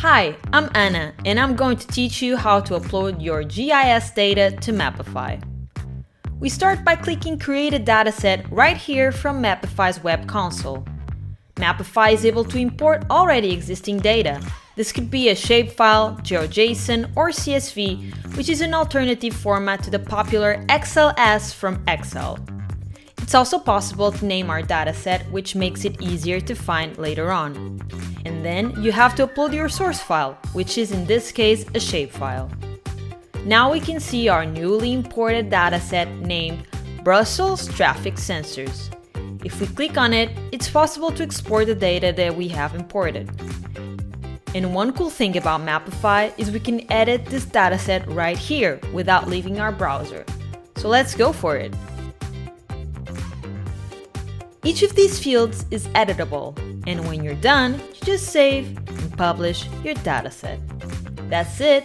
Hi, I'm Anna, and I'm going to teach you how to upload your GIS data to Mapify. We start by clicking Create a Dataset right here from Mapify's web console. Mapify is able to import already existing data. This could be a shapefile, GEOJSon, or CSV, which is an alternative format to the popular XLS from Excel. It's also possible to name our dataset, which makes it easier to find later on. And then you have to upload your source file, which is in this case a shapefile. Now we can see our newly imported dataset named Brussels Traffic Sensors. If we click on it, it's possible to export the data that we have imported. And one cool thing about Mapify is we can edit this dataset right here without leaving our browser. So let's go for it. Each of these fields is editable, and when you're done, you just save and publish your dataset. That's it!